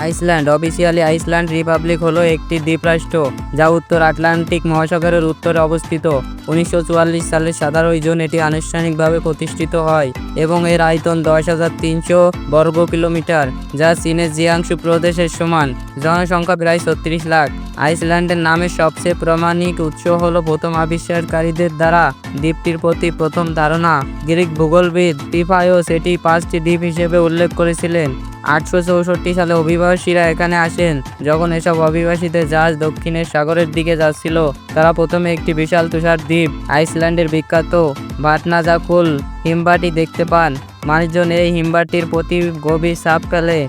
Iceland officially Iceland Republic হলো একটি দ্বীপরাষ্ট্র যা উত্তর আটলান্টিক মহাসাগরের উত্তরে অবস্থিত। 1944 সালের 17 জুন এটি আনুষ্ঠানিকভাবে প্রতিষ্ঠিত হয় এবং এর আয়তন 10,300 বর্গ কিলোমিটার, যা চীনের জিয়াংসু প্রদেশের সমান। জনসংখ্যা প্রায় 36 লাখ। আইসল্যান্ডের নামের সবচেয়ে প্রামাণিক উৎস হলো প্রথম আবিষ্কারকারীদের দ্বারা দ্বীপটির প্রতি প্রথম ধারণা। গ্রিক ভূগোলবিদ টিফায়োস এটি 5টি দ্বীপ হিসেবে উল্লেখ করেছিলেন। 864 সালে অভিবাসীরা এখানে আসেন। যখন এসব অভিবাসীদের জাহাজ দক্ষিণের সাগরের দিকে যাচ্ছিল, তারা প্রথমে একটি বিশাল তুষার দ্বীপ আইসল্যান্ডের বিখ্যাত ভাটনাজাকুল হিমবাটি দেখতে পান। মানুষজন এই হিমবাটির প্রতি গভীর ছাপ ফেলে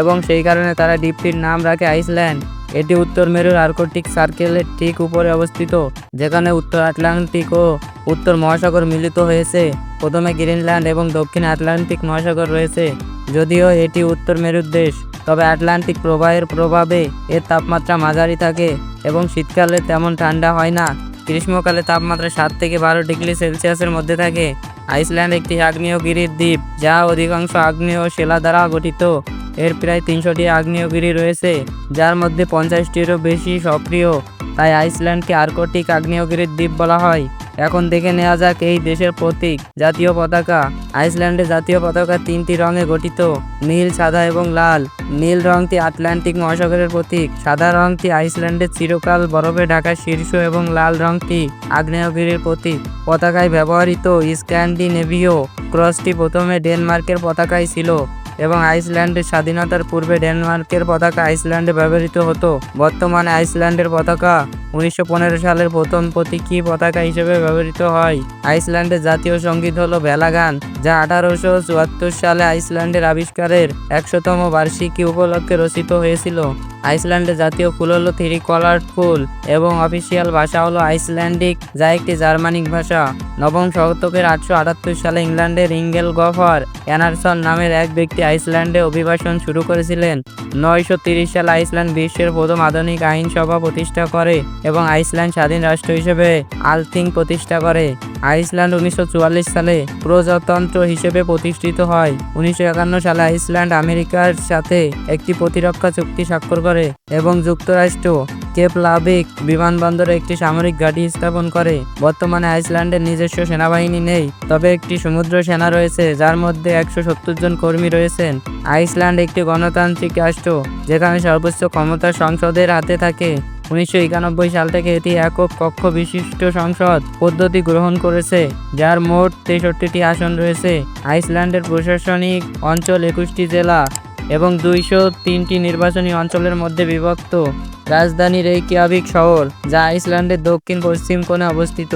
এবং সেই কারণে তারা দ্বীপটির নাম রাখে আইসল্যান্ড। এটি উত্তর মেরুর আর্কটিক সার্কেলের ঠিক উপরে অবস্থিত, যেখানে উত্তর আটলান্টিক ও উত্তর মহাসাগর মিলিত হয়েছে। প্রথমে গ্রিনল্যান্ড এবং দক্ষিণ আটলান্টিক মহাসাগর রয়েছে। যদিও এটি উত্তর মেরুর দেশ, তবে আটলান্টিক প্রবাহের প্রভাবে এর তাপমাত্রা মাঝারি থাকে এবং শীতকালে তেমন ঠান্ডা হয় না। গ্রীষ্মকালে তাপমাত্রা 7 থেকে 12 ডিগ্রি সেলসিয়াসের মমধ্যে থাকে। আইসল্যান্ড একটি আগ্নেয়গিরির দ্বীপ, যা অধিকাংশ আগ্নেয় শিলা দ্বারা গঠিত। এর প্রায় 300টি আগ্নেয়গিরি রয়েছে, যার মধ্যে 50টিরও বেশি সক্রিয়। তাই আইসল্যান্ডকে আর্কটিক আগ্নেয়গিরির দ্বীপ বলা হয়। এখন দেখে নেওয়া যাক এই দেশের প্রতীক, জাতীয় পতাকা। আইসল্যান্ডের জাতীয় পতাকা 3টি রঙে গঠিত: নীল, সাদা এবং লাল। নীল রংটি আটলান্টিক মহাসাগরের প্রতীক, সাদা রংটি আইসল্যান্ডের চিরকাল বরফে ঢাকা শীর্ষ এবং লাল রংটি আগ্নেয়গিরির প্রতীক। পতাকায় ব্যবহৃত স্ক্যান্ডিনেভীয় ক্রসটি প্রথমে ডেনমার্কের পতাকায় ছিল এবং আইসল্যান্ডের স্বাধীনতার পূর্বে ডেনমার্কের পতাকা আইসল্যান্ডে ব্যবহৃত হতো। বর্তমানে আইসল্যান্ডের পতাকা 1915 সালের প্রথম প্রতীকী পতাকা হিসেবে ব্যবহৃত হয়। আইসল্যান্ডের জাতীয় সঙ্গীত হলো ভেলা গান, যা 1874 সালে আইসল্যান্ডের আবিষ্কারের 100তম বার্ষিকী উপলক্ষে রচিত হয়েছিল। আইসল্যান্ডের জাতীয় ফুল হলো থ্রি কলার্ড ফুল এবং অফিসিয়াল ভাষা হলো আইসল্যান্ডিক, যা একটি জার্মানিক ভাষা। নবম শতকের 878 সালে ইংল্যান্ডের ইঙ্গেলগফার অ্যান্ডারসন নামের এক ব্যক্তি আইসল্যান্ডে অভিবাসন শুরু করেছিলেন। 930 সালে আইসল্যান্ড বিশ্বের প্রথম আধুনিক আইনসভা প্রতিষ্ঠা করে এবং আইসল্যান্ড স্বাধীন রাষ্ট্র হিসেবে আলথিং প্রতিষ্ঠা করে। আইসল্যান্ড 1944 সালে প্রজাতন্ত্র হিসেবে প্রতিষ্ঠিত হয়। 1951 সালে আইসল্যান্ড আমেরিকার সাথে একটি প্রতিরক্ষা চুক্তি স্বাক্ষর করে এবং যুক্তরাষ্ট্র কেপলাভিক বিমানবন্দরে একটি সামরিক ঘাঁটি স্থাপন করে। বর্তমানে আইসল্যান্ডের নিজস্ব সেনাবাহিনী নেই, তবে একটি সমুদ্র সেনা রয়েছে, যার মধ্যে 170 জন কর্মী রয়েছেন। আইসল্যান্ড একটি গণতান্ত্রিক রাষ্ট্র, যেখানে সর্বোচ্চ ক্ষমতা সংসদের হাতে থাকে। 1991 সাল থেকে এটি একক কক্ষ বিশিষ্ট সংসদ পদ্ধতি গ্রহণ করেছে, যার মোট 63টি আসন রয়েছে। আইসল্যান্ডের প্রশাসনিক অঞ্চল 21টি জেলা এবং 203টি নির্বাচনী অঞ্চলের মধ্যে বিভক্ত। রাজধানী রেইকিয়াভিক শহর, যা আইসল্যান্ডের দক্ষিণ পশ্চিম কোণে অবস্থিত।